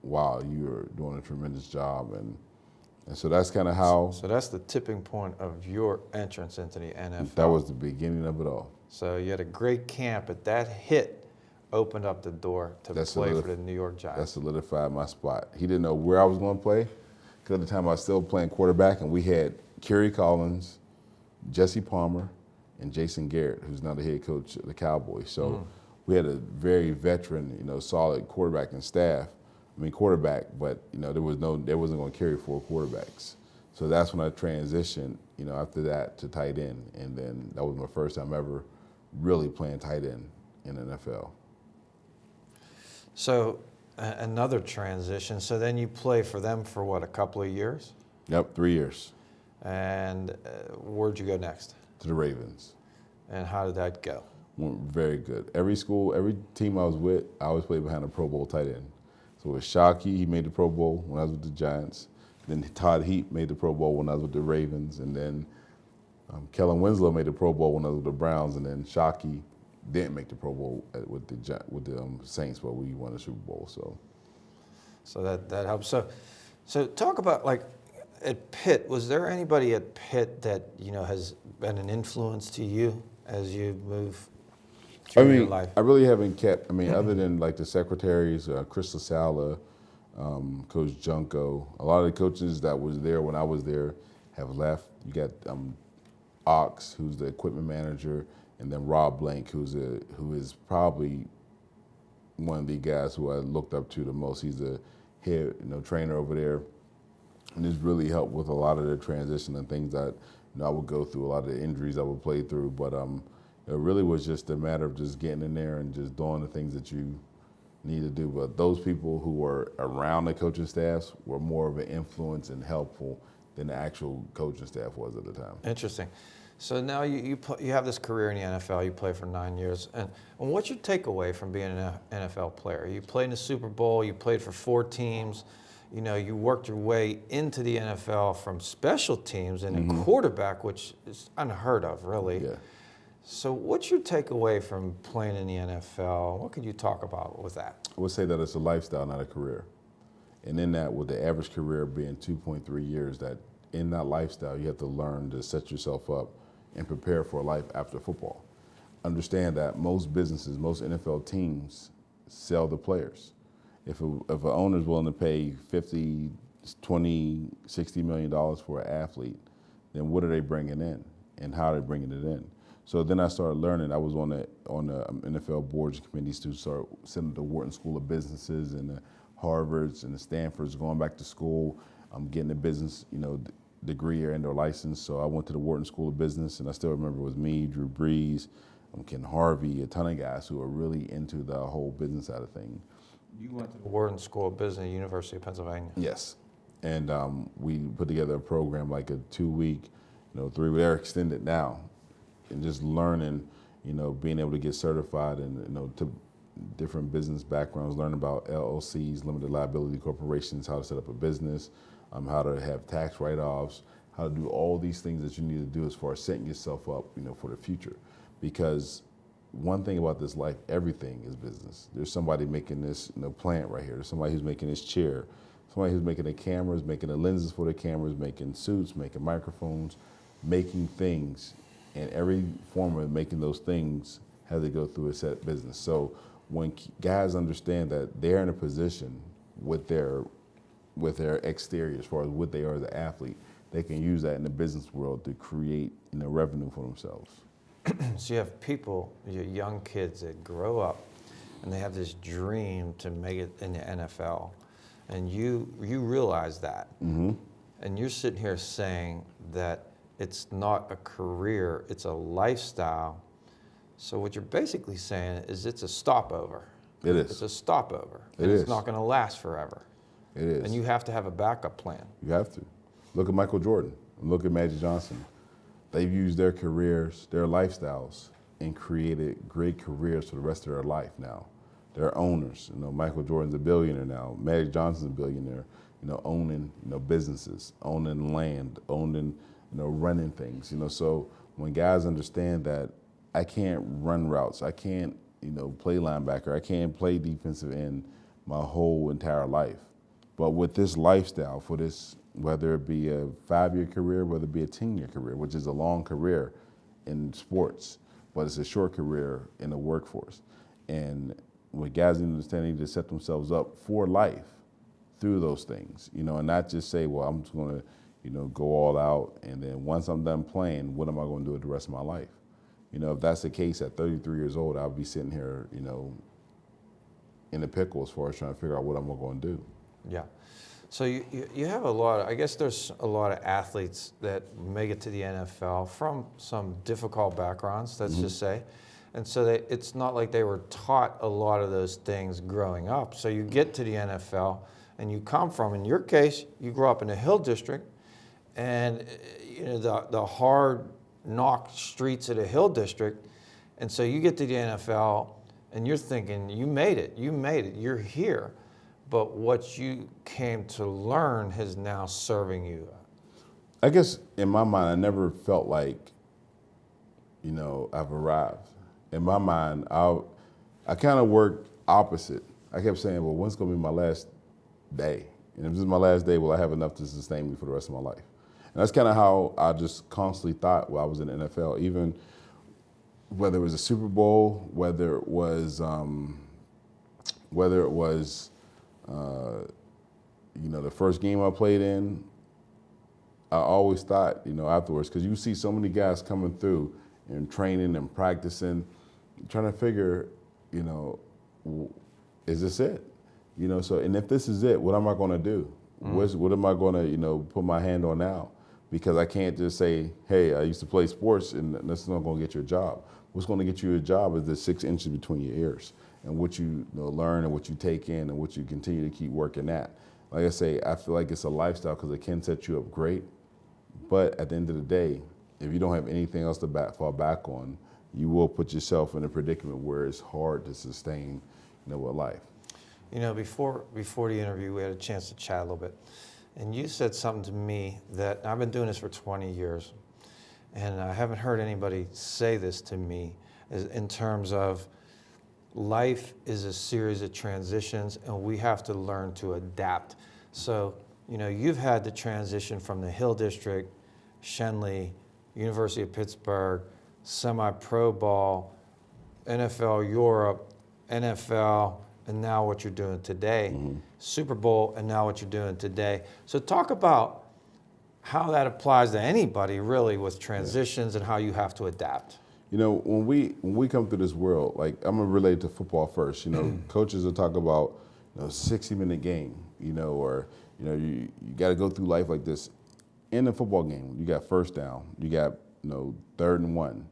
wow, you're doing a tremendous job. And so that's kind of how, So that's the tipping point of your entrance into the NFL. that was the beginning of it all. So you had a great camp, but that hit opened up the door to play for the New York That Giants. solidified my spot. He didn't know where I was going to play, because at the time I was still playing quarterback, and we had Kerry Collins, Jesse Palmer, and Jason Garrett, who's now the head coach of the Cowboys. So we had a very veteran, solid quarterback quarterback, but there wasn't going to carry 4 quarterbacks. So that's when I transitioned, after that to tight end, and then that was my first time ever really playing tight end in the NFL. So another transition. So then you play for them for what, a couple of years? Yep, 3 years. And where'd you go next? To the Ravens. And how did that go? Went very good. Every team I was with, I always played behind a Pro Bowl tight end. So with Shockey, he made the Pro Bowl when I was with the Giants. Then Todd Heap made the Pro Bowl when I was with the Ravens. And then Kellen Winslow made the Pro Bowl when I was with the Browns. And then Shockey didn't make the Pro Bowl with the Saints, but we won the Super Bowl. So that helps. So talk about, like, at Pitt, was there anybody at Pitt that has been an influence to you as you move through your life? I really haven't kept. Other than like the secretaries, Chris LaSala, Coach Junko, a lot of the coaches that was there when I was there have left. You got Ox, who's the equipment manager, and then Rob Blank, who is probably one of the guys who I looked up to the most. He's the head trainer over there, and it's really helped with a lot of the transition and things that I would go through, a lot of the injuries I would play through. But it really was just a matter of just getting in there and just doing the things that you need to do. But those people who were around the coaching staffs were more of an influence and helpful than the actual coaching staff was at the time. Interesting. So now you have this career in the NFL. You play for 9 years. And what's your takeaway from being an NFL player? You played in the Super Bowl. You played for 4 teams. You worked your way into the NFL from special teams and a quarterback, which is unheard of, really. Yeah. So what's your takeaway from playing in the NFL? What could you talk about with that? I would say that it's a lifestyle, not a career. And in that, with the average career being 2.3 years, that in that lifestyle, you have to learn to set yourself up and prepare for life after football. Understand that most businesses, most NFL teams sell the players. If an owner is willing to pay $50, $20, $60 million for an athlete, then what are they bringing in and how are they bringing it in? So then I started learning. I was on the NFL boards and committees to start sending the Wharton School of Businesses and the Harvards and the Stanfords, going back to school. I'm getting a business, degree and or license. So I went to the Wharton School of Business, and I still remember it was me, Drew Brees, Ken Harvey, a ton of guys who are really into the whole business side of things. You went to the Wharton School of Business at the University of Pennsylvania. Yes. And we put together a program, like a 2-week, 3-week, they're extended now, and just learning, being able to get certified and, to different business backgrounds, learn about LLCs, limited liability corporations, how to set up a business, how to have tax write-offs, how to do all these things that you need to do as far as setting yourself up, for the future. Because one thing about this life, everything is business. There's somebody making this plant right here. There's somebody who's making this chair. Somebody who's making the cameras, making the lenses for the cameras, making suits, making microphones, making things. And every form of making those things has to go through a set business. So when guys understand that they're in a position with their exterior, as far as what they are as an athlete, they can use that in the business world to create revenue for themselves. So you have people, your young kids that grow up and they have this dream to make it in the NFL, and you realize that, and you're sitting here saying that it's not a career, it's a lifestyle. So what you're basically saying is it's a stopover. It is. It's a stopover. It and is. It's not going to last forever. It is. And you have to have a backup plan. You have to. Look at Michael Jordan. Look at Magic Johnson. They've used their careers, their lifestyles, and created great careers for the rest of their life now. They're owners. Michael Jordan's a billionaire now. Magic Johnson's a billionaire, owning, businesses, owning land, owning, running things. So when guys understand that I can't run routes, I can't, play linebacker, I can't play defensive end my whole entire life. But with this lifestyle, for this, whether it be a 5-year career, whether it be a 10-year career, which is a long career in sports, but it's a short career in the workforce. And what guys need to understand, they need to set themselves up for life through those things, and not just say, well, I'm just going to, go all out. And then once I'm done playing, what am I going to do with the rest of my life? If that's the case at 33 years old, I'll be sitting here, in the pickle as far as trying to figure out what I'm going to do. Yeah. So you have a lot, I guess there's a lot of athletes that make it to the NFL from some difficult backgrounds, let's just say. And so it's not like they were taught a lot of those things growing up. So you get to the NFL and you come from, in your case, you grew up in the Hill District, and the hard knock streets of the Hill District. And so you get to the NFL and you're thinking, you made it, you're here. But what you came to learn is now serving you. I guess in my mind, I never felt like, I've arrived. In my mind, I kind of worked opposite. I kept saying, well, when's going to be my last day? And if this is my last day, will I have enough to sustain me for the rest of my life? And that's kind of how I just constantly thought while I was in the NFL, even whether it was a Super Bowl, whether it was the first game I played in, I always thought, afterwards, because you see so many guys coming through and training and practicing, trying to figure, is this it? So, and if this is it, what am I going to do? What am I going to, put my hand on now? Because I can't just say, hey, I used to play sports and that's not going to get you a job. What's going to get you a job is the 6 inches between your ears and what you learn and what you take in and what you continue to keep working at. Like I say, I feel like it's a lifestyle because it can set you up great. But at the end of the day, if you don't have anything else to fall back on, you will put yourself in a predicament where it's hard to sustain, with life. Before the interview, we had a chance to chat a little bit. And you said something to me that I've been doing this for 20 years, and I haven't heard anybody say this to me in terms of life is a series of transitions, and we have to learn to adapt. So, you've had the transition from the Hill District, Shenley, University of Pittsburgh, semi-pro ball, NFL Europe, NFL, and now what you're doing today, Super Bowl, and now what you're doing today. So talk about how that applies to anybody really with transitions and how you have to adapt. When we come through this world, like I'm gonna relate to football first. Coaches will talk about 60-minute game, or you got to go through life like this. In a football game, you got first down, you got 3rd and 1,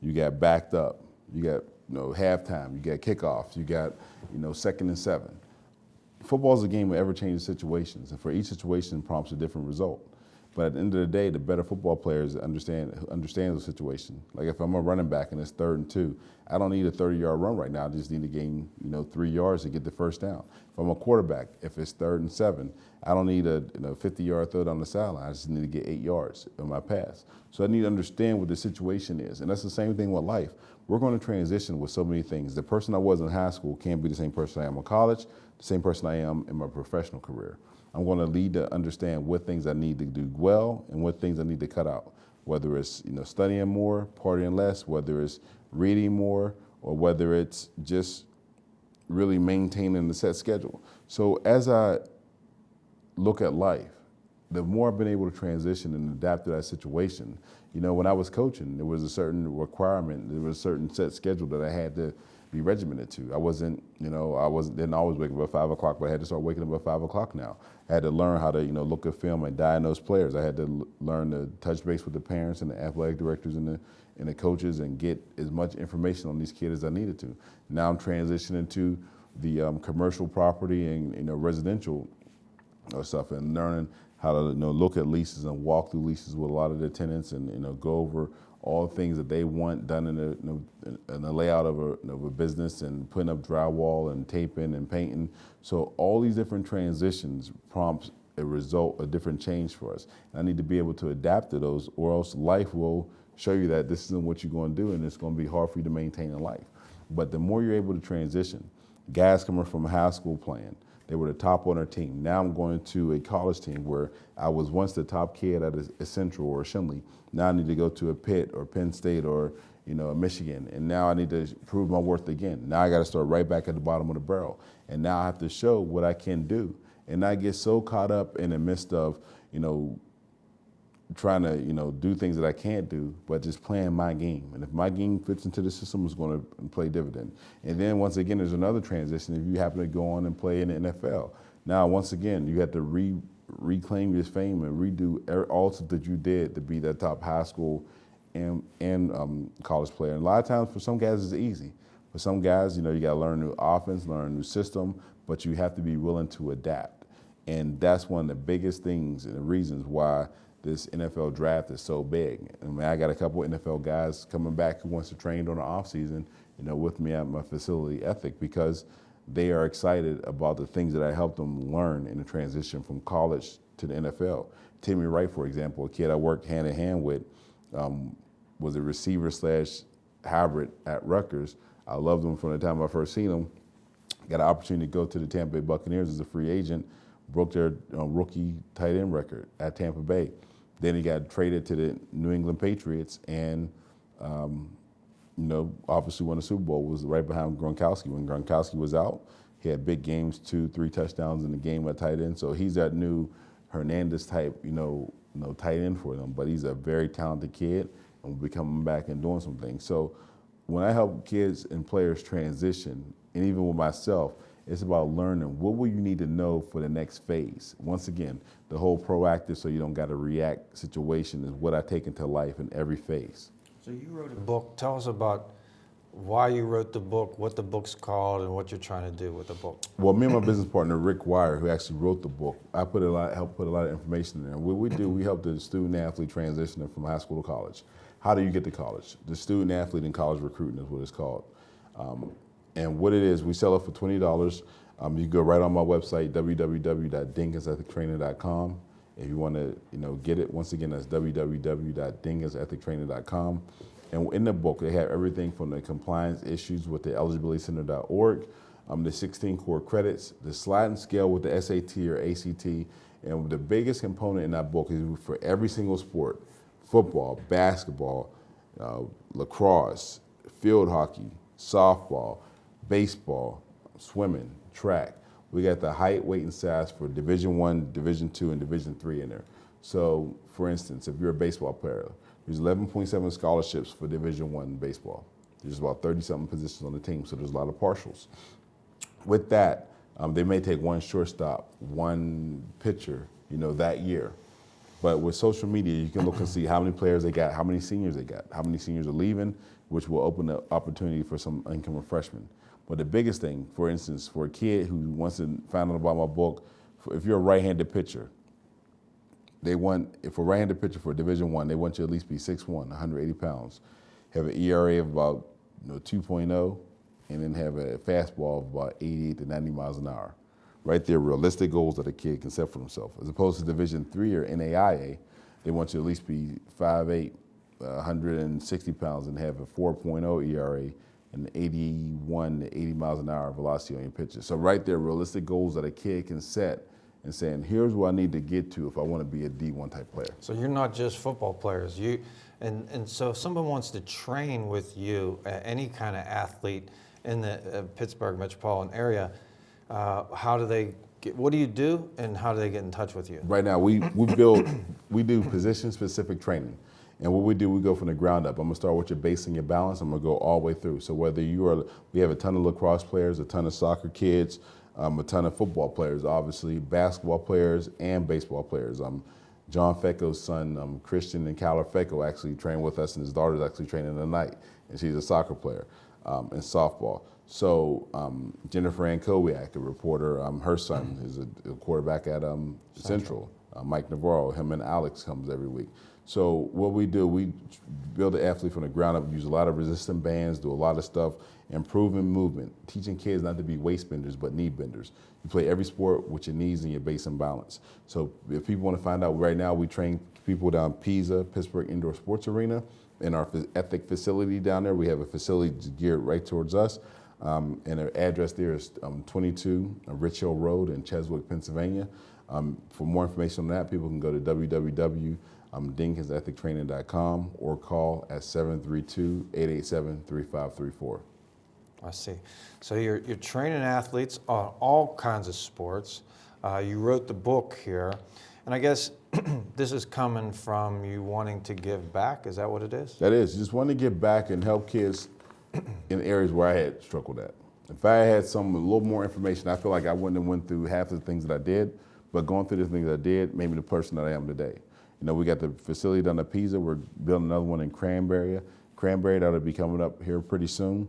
you got backed up, you got halftime, you got kickoffs, you got 2nd and 7. Football is a game of ever-changing situations, and for each situation prompts a different result. But at the end of the day, the better football players understand the situation. Like if I'm a running back and it's 3rd and 2, I don't need a 30-yard run right now. I just need to gain 3 yards to get the first down. If I'm a quarterback, if it's 3rd and 7, I don't need a 50-yard throw down the sideline. I just need to get 8 yards in my pass. So I need to understand what the situation is, and that's the same thing with life. We're going to transition with so many things. The person I was in high school can't be the same person I am in college, the same person I am in my professional career. I'm going to need to understand what things I need to do well and what things I need to cut out, whether it's studying more, partying less, whether it's reading more, or whether it's just really maintaining the set schedule. So as I look at life, the more I've been able to transition and adapt to that situation. When I was coaching, there was a certain requirement, there was a certain set schedule that I had to be regimented to. Didn't always wake up at 5 o'clock, but I had to start waking up at 5 o'clock now. I had to learn how to, look at film and diagnose players. I had to learn to touch base with the parents and the athletic directors and the coaches and get as much information on these kids as I needed to. Now I'm transitioning to the commercial property and residential stuff and learning how to look at leases and walk through leases with a lot of the tenants and go over all the things that they want done in the layout of a business and putting up drywall and taping and painting. So all these different transitions prompts a different change for us. And I need to be able to adapt to those, or else life will show you that this isn't what you're going to do and it's going to be hard for you to maintain in life. But the more you're able to transition, guys coming from high school playing, They were the top on their team. Now I'm going to a college team where I was once the top kid at a Central or a Shinley. Now I need to go to a Pitt or Penn State or a Michigan, and now I need to prove my worth again. Now I got to start right back at the bottom of the barrel, and now I have to show what I can do. And I get so caught up in the midst of trying to do things that I can't do, but just playing my game. And if my game fits into the system, it's going to play dividend. And then once again, there's another transition. If you happen to go on and play in the NFL, now once again you have to reclaim your fame and redo all that you did to be that top high school and college player. And a lot of times for some guys it's easy. For some guys, you got to learn a new offense, learn a new system, but you have to be willing to adapt. And that's one of the biggest things and the reasons why this NFL draft is so big. I mean, I got a couple of NFL guys coming back who wants to train during the off season, with me at my facility Ethic, because they are excited about the things that I helped them learn in the transition from college to the NFL. Timmy Wright, for example, a kid I worked hand in hand with, was a receiver/hybrid at Rutgers. I loved him from the time I first seen him. Got an opportunity to go to the Tampa Bay Buccaneers as a free agent, broke their rookie tight end record at Tampa Bay. Then he got traded to the New England Patriots and, obviously won the Super Bowl, was right behind Gronkowski. When Gronkowski was out, he had big games, 2-3 touchdowns in the game at tight end. So he's that new Hernandez type, tight end for them. But he's a very talented kid and will be coming back and doing some things. So when I help kids and players transition, and even with myself, it's about learning what will you need to know for the next phase. Once again, the whole proactive so you don't got to react situation is what I take into life in every phase. So you wrote a book. Tell us about why you wrote the book, what the book's called, and what you're trying to do with the book. Well, me and my business partner, Rick Wire, who actually wrote the book, helped put a lot of information in there. What we do, we help the student athlete transition from high school to college. How do you get to college? The student athlete in college recruiting is what it's called. And what it is, we sell it for $20. You can go right on my website, www.dinkinsethictraining.com. If you want to, get it, once again, that's www.dinkinsethictraining.com. And in the book, they have everything from the compliance issues with the eligibilitycenter.org, the 16 core credits, the sliding scale with the SAT or ACT. And the biggest component in that book is for every single sport: football, basketball, lacrosse, field hockey, softball, baseball, swimming, track. We got the height, weight, and size for Division I, Division II, and Division III in there. So, for instance, if you're a baseball player, there's 11.7 scholarships for Division I baseball. There's about 30-something positions on the team, so there's a lot of partials. With that, they may take one shortstop, one pitcher, that year. But with social media, you can look and see how many players they got, how many seniors they got, how many seniors are leaving, which will open the opportunity for some incoming freshmen. But the biggest thing, for instance, for a kid who wants to find out about my book, if you're a right-handed pitcher, if a right-handed pitcher for Division I, they want you to at least be 6'1", 180 pounds, have an ERA of about 2.0, and then have a fastball of about 88 to 90 miles an hour. Right there, realistic goals that a kid can set for themselves. As opposed to Division III or NAIA, they want you to at least be 5'8", 160 pounds, and have a 4.0 ERA and 81 to 80 miles an hour velocity on your pitches. So right there, realistic goals that a kid can set and saying, here's what I need to get to if I want to be a D1 type player. So you're not just football players. And so if someone wants to train with you, any kind of athlete in the Pittsburgh metropolitan area, how do they what do you do, and how do they get in touch with you? Right now, we do position-specific training. And what we do, we go from the ground up. I'm gonna start with your base and your balance. I'm gonna go all the way through. So whether we have a ton of lacrosse players, a ton of soccer kids, a ton of football players, obviously, basketball players and baseball players. John Fecco's son, Christian and Kyler Fecco, actually train with us, and his daughter's actually training tonight, and she's a soccer player in softball. So Jennifer Ankowiak, a reporter, her son is a quarterback at Central. Mike Navarro, him and Alex comes every week. So what we do, we build the athlete from the ground up, use a lot of resistant bands, do a lot of stuff, improving movement, teaching kids not to be waist benders, but knee benders. You play every sport with your knees and your base and balance. So if people want to find out, right now we train people down Pisa, Pittsburgh Indoor Sports Arena. In our Ethic facility down there, we have a facility geared right towards us. And the address there is 22 Rich Hill Road in Cheswick, Pennsylvania. For more information on that, people can go to www.dinkinsethictraining.com or call at 732-887-3534. I see. So you're training athletes on all kinds of sports. You wrote the book here, and I guess this is coming from you wanting to give back. Is that what it is? That is, just want to give back and help kids in areas where I had struggled at. If I had a little more information, I feel like I wouldn't have went through half the things that I did, but going through the things I did made me the person that I am today. You know, we got the facility down at Pisa. We're building another one in Cranberry that'll be coming up here pretty soon.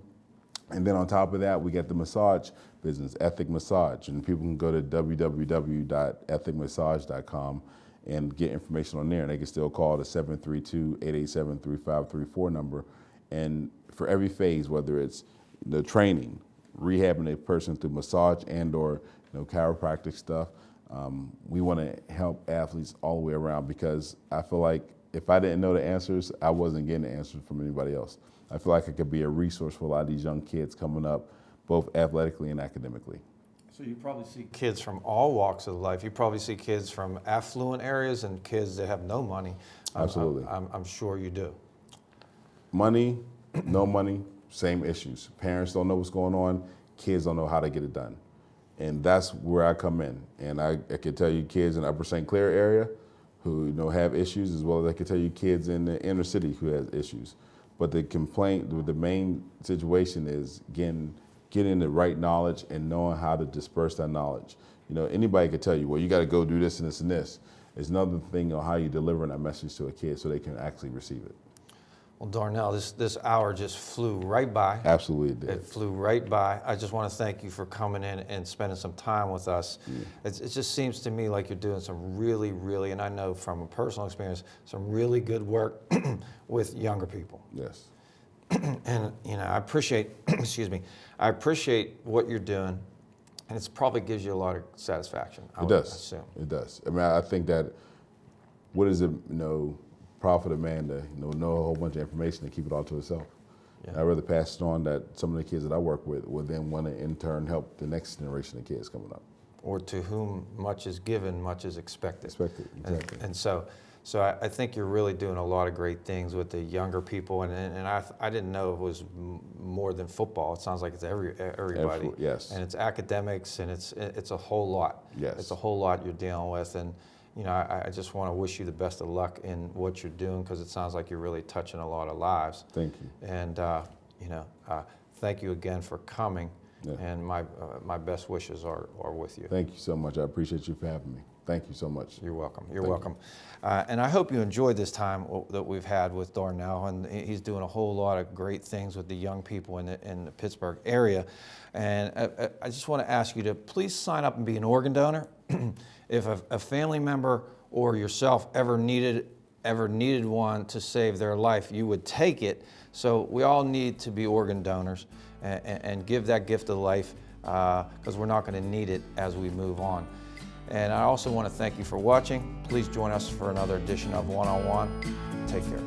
And then on top of that, we got the massage business, Ethic Massage, and people can go to www.ethicmassage.com and get information on there, and they can still call the 732-887-3534 number. And for every phase, whether it's the training, rehabbing a person through massage and/or chiropractic stuff, we want to help athletes all the way around, because I feel like if I didn't know the answers, I wasn't getting the answers from anybody else. I feel like I could be a resource for a lot of these young kids coming up, both athletically and academically. So you probably see kids from all walks of life. You probably see kids from affluent areas and kids that have no money. Absolutely. I'm sure you do. Money, no money, same issues. Parents don't know what's going on. Kids don't know how to get it done. And that's where I come in. And I can tell you kids in the Upper St. Clair area who have issues, as well as I can tell you kids in the inner city who has issues. But the main situation is getting the right knowledge and knowing how to disperse that knowledge. Anybody could tell you, well, you got to go do this and this and this. It's another thing on how you deliver that message to a kid so they can actually receive it. Well, Darnell, this hour just flew right by. Absolutely it did. It flew right by. I just want to thank you for coming in and spending some time with us. Yeah. It just seems to me like you're doing some really, and I know from a personal experience, some really good work with younger people. Yes. And I appreciate, I appreciate what you're doing, and it probably gives you a lot of satisfaction. It does. It does. I mean, I think that what is it, profit of man to know a whole bunch of information and keep it all to itself. Yeah. I'd rather pass it on that some of the kids that I work with will then want to in turn help the next generation of kids coming up. Or to whom much is given, much is expected. Exactly. And so I think you're really doing a lot of great things with the younger people, and I didn't know it was more than football. It sounds like it's everybody. Yes. And it's academics, and it's a whole lot. Yes. It's a whole lot you're dealing with, and I just want to wish you the best of luck in what you're doing, because it sounds like you're really touching a lot of lives. Thank you. And thank you again for coming. Yeah. And my best wishes are with you. Thank you so much. I appreciate you for having me. Thank you so much. You're welcome. You're welcome. And I hope you enjoyed this time that we've had with Darnell. And he's doing a whole lot of great things with the young people in the Pittsburgh area. And I just want to ask you to please sign up and be an organ donor. If a family member or yourself ever needed one to save their life, you would take it. So we all need to be organ donors and give that gift of life, because we're not going to need it as we move on. And I also want to thank you for watching. Please join us for another edition of One on One. Take care.